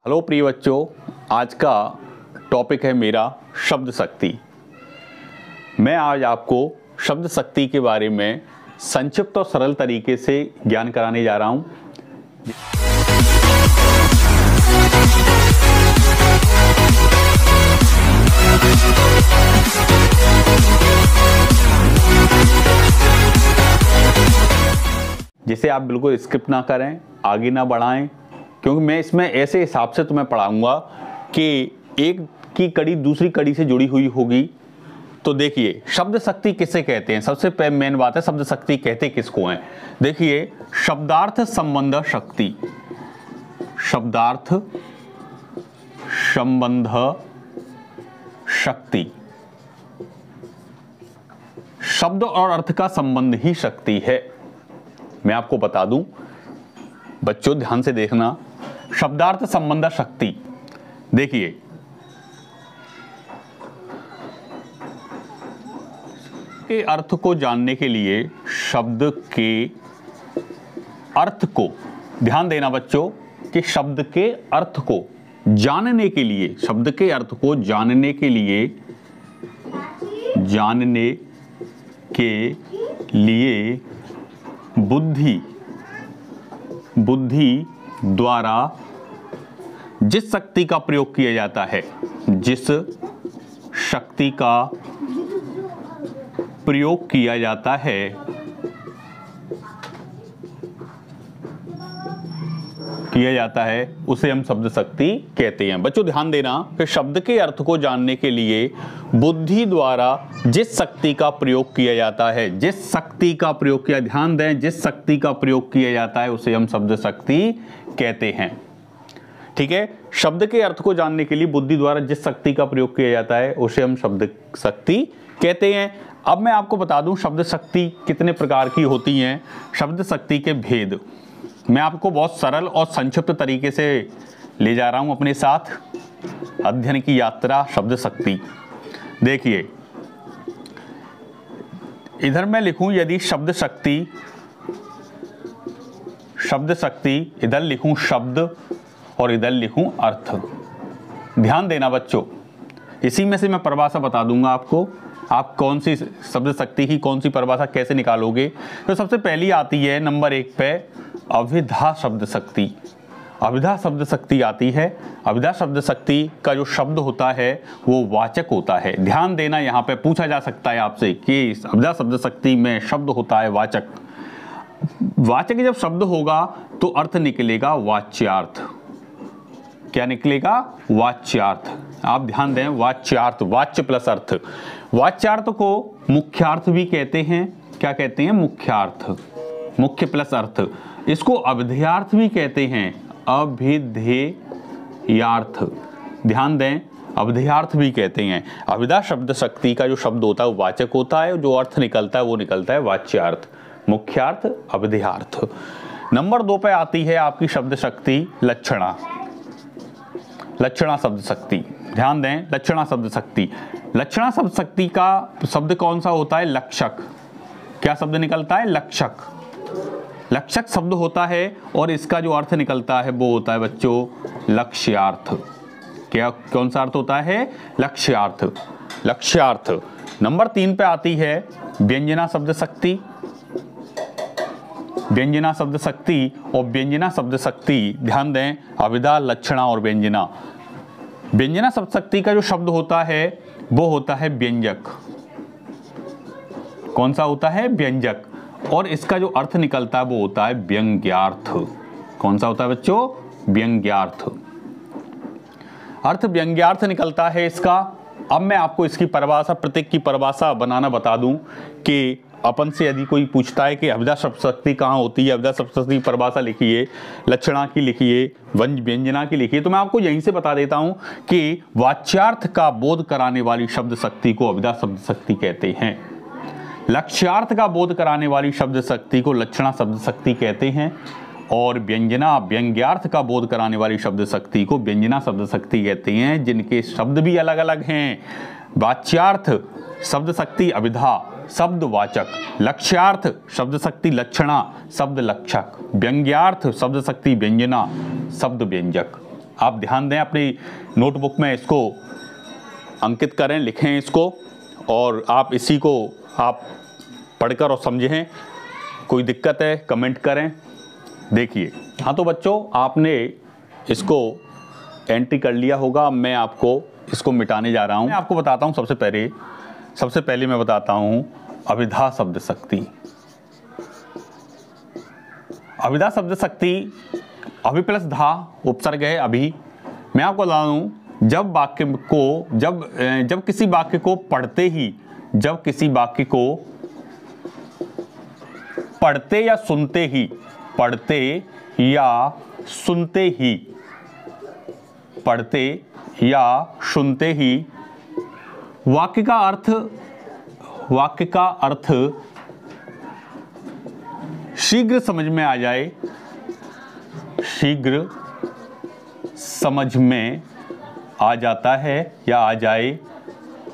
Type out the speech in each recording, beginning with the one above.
Hello प्रिय बच्चों, आज का टॉपिक है मेरा शब्द शक्ति। मैं आज आपको शब्द शक्ति के बारे में संक्षिप्त और सरल तरीके से ज्ञान कराने जा रहा हूं। जिसे आप बिल्कुल स्किप ना करें, आगे ना बढ़ाएं, क्योंकि मैं इसमें ऐसे हिसाब से तुम्हें पढ़ाऊंगा कि एक की कड़ी दूसरी कड़ी से जुड़ी हुई होगी। तो देखिए, शब्द शक्ति किसे कहते हैं? सबसे मेन बात है, शब्द शक्ति कहते किसको हैं? देखिए, शब्दार्थ संबंध शक्ति, शब्दार्थ संबंध शक्ति, शब्द और अर्थ का संबंध ही शक्ति है। मैं आपको बता दूं, बच्चों ध्यान से देखना, शब्दार्थ संबंध शक्ति। देखिए, के अर्थ को जानने के लिए शब्द के अर्थ को, ध्यान देना बच्चों, कि शब्द के अर्थ को जानने के लिए, शब्द के अर्थ को जानने के लिए बुद्धि द्वारा जिस शक्ति का प्रयोग किया जाता है, जिस शक्ति का प्रयोग किया जाता है उसे हम शब्द शक्ति कहते हैं। बच्चों ध्यान देना कि शब्द के अर्थ को जानने के लिए बुद्धि द्वारा जिस शक्ति का प्रयोग किया जाता है, जिस शक्ति का प्रयोग किया, ध्यान दें, जिस शक्ति का प्रयोग किया जाता है उसे हम शब्द शक्ति कहते हैं। ठीक है, शब्द के अर्थ को जानने के लिए बुद्धि द्वारा जिस शक्ति का प्रयोग किया जाता है उसे हम शब्द शक्ति कहते हैं। अब मैं आपको बता दूं शब्द शक्ति कितने प्रकार की होती हैं, शब्द शक्ति के भेद मैं आपको बहुत सरल और संक्षिप्त तरीके से ले जा रहा हूं अपने साथ अध्ययन की यात्रा शब्द शक्ति। देखिए, इधर मैं लिखूं यदि शब्द शक्ति, इधर लिखूं शब्द और इधर लिखूं अर्थ। ध्यान देना बच्चों, इसी में से मैं परिभाषा बता दूंगा आपको, आप कौन सी शब्द शक्ति की कौन सी परिभाषा कैसे निकालोगे। तो सबसे पहली आती है नंबर 1 पे अभिधा शब्द शक्ति। अभिधा शब्द शक्ति आती है। अभिधा शब्द शक्ति का जो शब्द होता है वो वाचक होता है। ध्यान देना, यहाँ पे पूछा जा सकता है आपसे कि अभिधा शब्द शक्ति में शब्द होता है वाचक। वाचक जब शब्द होगा तो अर्थ निकलेगा वाच्यार्थ। क्या निकलेगा? वाच्यार्थ। आप ध्यान दें, वाच्यार्थ, वाच्य प्लस अर्थ। वाच्यार्थ को मुख्यार्थ भी कहते हैं। क्या कहते हैं? मुख्यार्थ, मुख्य प्लस अर्थ। इसको अभिधेयार्थ भी कहते हैं, अभिधेयार्थ। ध्यान दें, अभिधेयार्थ भी कहते हैं। अभिधा शब्द शक्ति का जो शब्द होता है वो वाचक होता है, जो अर्थ निकलता है वो निकलता है वाच्यार्थ, मुख्यार्थ, अभिधेयार्थ। नंबर 2 पे आती है आपकी शब्द शक्ति लक्षणा। लक्षणा शब्द शक्ति, ध्यान दें, लक्षणा शब्द शक्ति। लक्षणा शब्द शक्ति का शब्द कौन सा होता है? लक्षक। क्या शब्द निकलता है? लक्षक। लक्षक शब्द होता है और इसका जो अर्थ निकलता है वो होता है बच्चों लक्ष्यार्थ। क्या, कौन सा अर्थ होता है? लक्ष्यार्थ, लक्ष्यार्थ। नंबर 3 पे आती है व्यंजना शब्द शक्ति। व्यंजना शब्द शक्ति और व्यंजना शब्द शक्ति, ध्यान दें, अभिधा, लक्षणा और व्यंजना। व्यंजना शब्द शक्ति का जो शब्द होता है वो होता है व्यंजक। कौन सा होता है? व्यंजक। और इसका जो अर्थ निकलता है वो होता है व्यंग्यार्थ। कौन सा होता है बच्चों? व्यंग्यार्थ। अर्थ व्यंग्यार्थ निकलता है इसका। अब मैं आपको इसकी परिभाषा, प्रत्येक की परिभाषा बनाना बता दूं कि अपन से यदि कोई पूछता है कि अभिधा शब्द शक्ति कहाँ होती है, अभिधा शब्द शक्ति की परिभाषा लिखिए, लक्षणा की लिखिए, व्यंजना की लिखिए, तो मैं आपको यहीं से बता देता हूं कि वाच्यार्थ का बोध कराने वाली शब्द शक्ति को अभिधा शब्द शक्ति कहते हैं। लक्ष्यार्थ का बोध कराने वाली शब्द शक्ति को लक्षणा शब्द शक्ति कहते हैं और व्यंजना, व्यंग्यार्थ का बोध कराने वाली शब्द शक्ति को व्यंजना शब्द शक्ति कहते हैं, जिनके शब्द भी अलग अलग हैं। वाच्यार्थ शब्द शक्ति अभिधा, शब्द वाचक, लक्ष्यार्थ शब्द शक्ति लक्षणा, शब्द लक्षक, व्यंग्यार्थ शब्द शक्ति व्यंजना, शब्द व्यंजक। आप ध्यान दें, अपनी नोटबुक में इसको अंकित करें, लिखें इसको, और आप इसी को आप पढ़कर और समझें। कोई दिक्कत है कमेंट करें। देखिए, हाँ तो बच्चों, आपने इसको एंट्री कर लिया होगा। मैं आपको इसको मिटाने जा रहा हूँ। मैं आपको बताता हूँ सबसे पहले मैं बताता हूँ अभिधा शब्द शक्ति। अभिधा शब्द शक्ति, अभि प्लस धा उपसर्ग है अभि। मैं आपको बता दूं, जब किसी वाक्य को पढ़ते या सुनते ही वाक्य का अर्थ शीघ्र समझ में आ जाता है या आ जाए,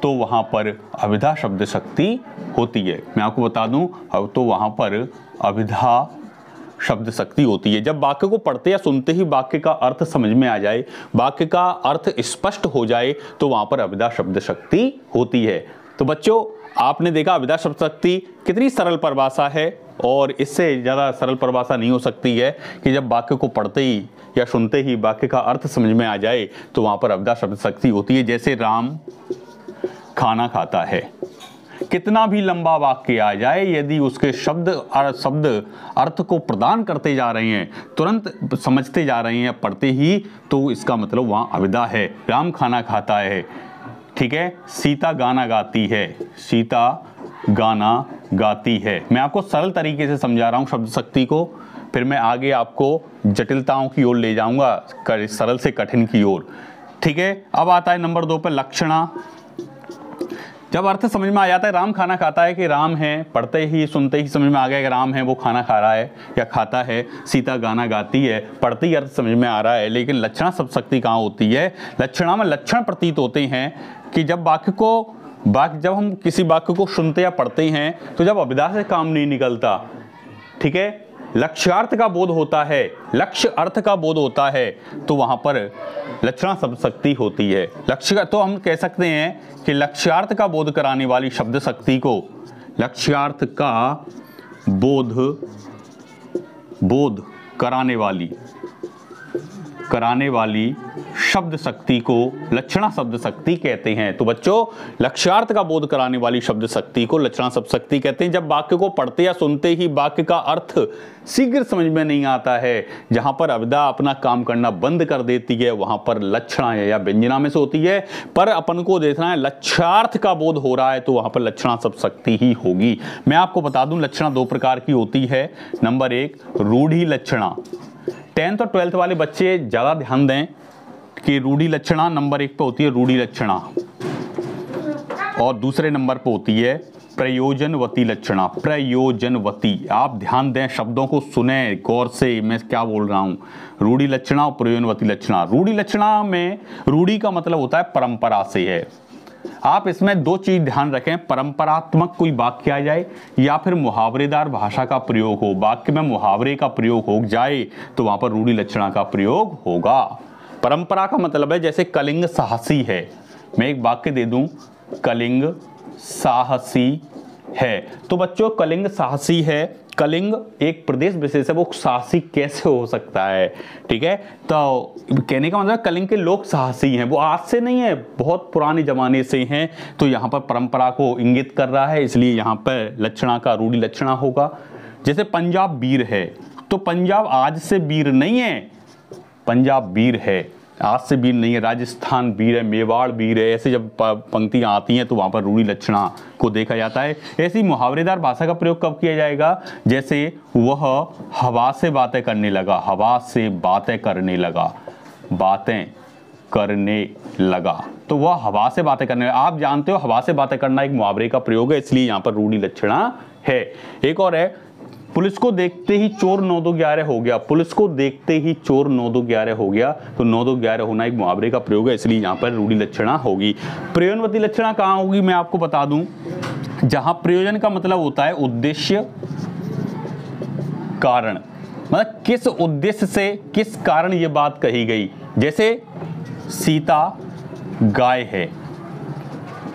तो वहां पर अभिधा शब्द शक्ति होती है। मैं आपको बता दूं, अब तो वहां पर अभिधा शब्द शक्ति होती है। जब वाक्य को पढ़ते या सुनते ही वाक्य का अर्थ समझ में आ जाए, वाक्य का अर्थ स्पष्ट हो जाए, तो वहां पर अभिधा शब्द शक्ति होती है। तो बच्चों, आपने देखा अभिधा शब्द शक्ति कितनी सरल परिभाषा है, और इससे ज़्यादा सरल परिभाषा नहीं हो सकती है कि जब वाक्य को पढ़ते ही या सुनते ही वाक्य का अर्थ समझ में आ जाए, तो वहाँ पर अभिधा शब्द शक्ति होती है। जैसे राम खाना खाता है। कितना भी लंबा वाक्य आ जाए, यदि उसके शब्द अर्थ को प्रदान करते जा रहे हैं, तुरंत समझते जा रहे हैं पढ़ते ही, तो इसका मतलब वहाँ अभिधा है। राम खाना खाता है, ठीक है। सीता गाना गाती है। मैं आपको सरल तरीके से समझा रहा हूँ शब्द शक्ति को, फिर मैं आगे आपको जटिलताओं की ओर ले जाऊंगा, सरल से कठिन की ओर, ठीक है। अब आता है नंबर 2 पर लक्षणा। जब अर्थ समझ में आ जाता है, राम खाना खाता है कि राम है, पढ़ते ही सुनते ही समझ में आ गया कि राम है, वो खाना खा रहा है या खाता है। सीता गाना गाती है, पढ़ते ही अर्थ समझ में आ रहा है। लेकिन लक्षणा शब्द शक्ति कहाँ होती है? लक्षणा में लक्षण प्रतीत होते हैं कि जब हम किसी वाक्य को सुनते या पढ़ते हैं, तो जब अभिधा से काम नहीं निकलता, ठीक है, लक्ष्यार्थ का बोध होता है, लक्ष्य अर्थ का बोध होता है, तो वहां पर लक्षणा शब्द शक्ति होती है। लक्ष्य तो हम कह सकते हैं कि लक्ष्यार्थ का बोध कराने वाली शब्द शक्ति को, लक्ष्यार्थ का बोध कराने वाली शब्द शक्ति को लक्षणा शब्द शक्ति कहते हैं। तो बच्चों, लक्ष्यार्थ का बोध कराने वाली शब्द शक्ति को लक्षणा शब्द शक्ति कहते हैं। जब वाक्य को पढ़ते या सुनते ही वाक्य का अर्थ शीघ्र समझ में नहीं आता है, जहां पर अभिधा अपना काम करना बंद कर देती है, वहां पर लक्षणा या व्यंजना में से होती है। पर अपन को देखना है लक्ष्यार्थ का बोध हो रहा है, तो वहां पर लक्षणा शब्द शक्ति ही होगी। मैं आपको बता दूं, लक्षणा 2 प्रकार की होती है। नंबर 1 रूढ़ि लक्षणा। 10th और 12th वाले बच्चे ज्यादा ध्यान दें कि रूढ़ि लक्षणा नंबर 1 पे होती है रूढ़ि लक्षणा, और दूसरे नंबर पे होती है प्रयोजनवती लक्षणा। प्रयोजनवती, आप ध्यान दें, शब्दों को सुने गौर से, मैं क्या बोल रहा हूं। रूढ़ि लक्षणा और प्रयोजनवती लक्षणा। रूढ़ि लक्षणा में रूढ़ि का मतलब होता है परंपरा से है। आप इसमें 2 चीज ध्यान रखें, परंपरात्मक कोई वाक्य आ जाए या फिर मुहावरेदार भाषा का प्रयोग हो। वाक्य में मुहावरे का प्रयोग हो जाए, तो वहां पर रूढ़ि लक्षणा का प्रयोग होगा। परंपरा का मतलब है, जैसे कलिंग साहसी है, मैं एक वाक्य दे दूं, कलिंग साहसी है, तो बच्चों कलिंग साहसी है, कलिंग एक प्रदेश विशेष है, वो साहसी कैसे हो सकता है? ठीक है, तो कहने का मतलब कलिंग के लोग साहसी हैं, वो आज से नहीं है, बहुत पुराने जमाने से हैं। तो यहाँ पर परंपरा को इंगित कर रहा है, इसलिए यहाँ पर लक्षणा का रूढ़ि लक्षणा होगा। जैसे पंजाब वीर है, तो पंजाब आज से वीर नहीं है, पंजाब वीर है, आज से वीर नहीं है। राजस्थान वीर है, मेवाड़ वीर है, ऐसे जब पंक्तियां आती हैं तो वहां पर रूढ़ि लक्षणा को देखा जाता है। ऐसी मुहावरेदार भाषा का प्रयोग कब किया जाएगा? जैसे वह हवा से बातें करने लगा, हवा से बातें करने लगा, बातें करने लगा, तो वह हवा से बातें करने लगा। आप जानते हो हवा से बातें करना एक मुहावरे का प्रयोग है, इसलिए यहाँ पर रूढ़ि लक्षणा है। एक और है, पुलिस को देखते ही चोर 9-2-11 हो गया। पुलिस को देखते ही चोर 9-2-11 हो गया, तो 9-2-11 होना एक मुहावरे का प्रयोग है, इसलिए यहाँ पर रूढ़ि लक्षणा होगी। प्रयोजनवती लक्षणा कहाँ होगी मैं आपको बता दूं, जहां प्रयोजन का मतलब होता है उद्देश्य कारण, मतलब किस उद्देश्य से किस कारण ये बात कही गई, जैसे सीता गाय है,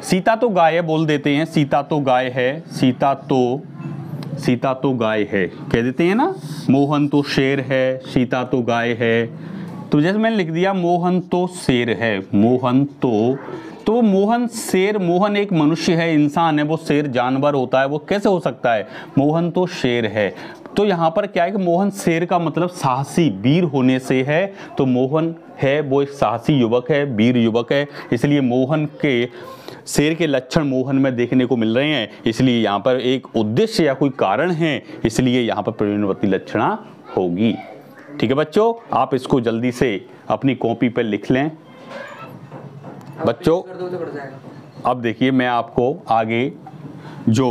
सीता तो गाय है बोल देते हैं, सीता तो गाय है, सीता तो गाय है कह देते हैं ना। मोहन तो शेर है, सीता तो गाय है। तो जैसे मैंने लिख दिया मोहन तो शेर है, मोहन तो मोहन शेर, मोहन एक मनुष्य है, इंसान है, वो शेर जानवर होता है, वो कैसे हो सकता है? मोहन तो शेर है। तो यहाँ पर क्या है कि मोहन शेर का मतलब साहसी वीर होने से है, तो मोहन है वो एक साहसी युवक है, वीर युवक है, इसलिए मोहन के शेर के लक्षण मोहन में देखने को मिल रहे हैं, इसलिए यहाँ पर एक उद्देश्य या कोई कारण है, इसलिए यहाँ पर प्रयोजनवृत्ति लक्षणा होगी। ठीक है बच्चों, आप इसको जल्दी से अपनी कॉपी पर लिख लें। बच्चों अब देखिए मैं आपको आगे जो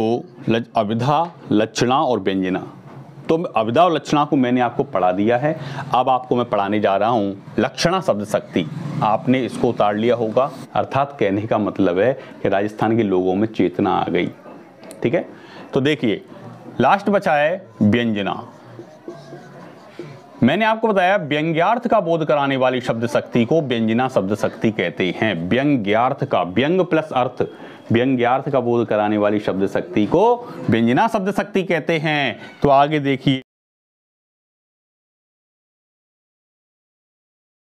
अविधा, लक्षणा और व्यंजना, तो अविधा और लक्षणा को मैंने आपको पढ़ा दिया है। अब आपको मैं पढ़ाने जा रहा हूँ लक्षणा शब्द शक्ति। आपने इसको उतार लिया होगा, अर्थात कहने का मतलब है कि राजस्थान के लोगों में चेतना आ गई। ठीक है, तो देखिए लास्ट बचा है व्यंजना। मैंने आपको बताया व्यंग्यार्थ का बोध कराने वाली शब्द शक्ति को व्यंजना शब्द शक्ति कहते हैं। व्यंग्यार्थ का, व्यंग प्लस अर्थ, व्यंग्यार्थ का बोध कराने वाली शब्द शक्ति को व्यंजना शब्द शक्ति कहते हैं। तो आगे देखिए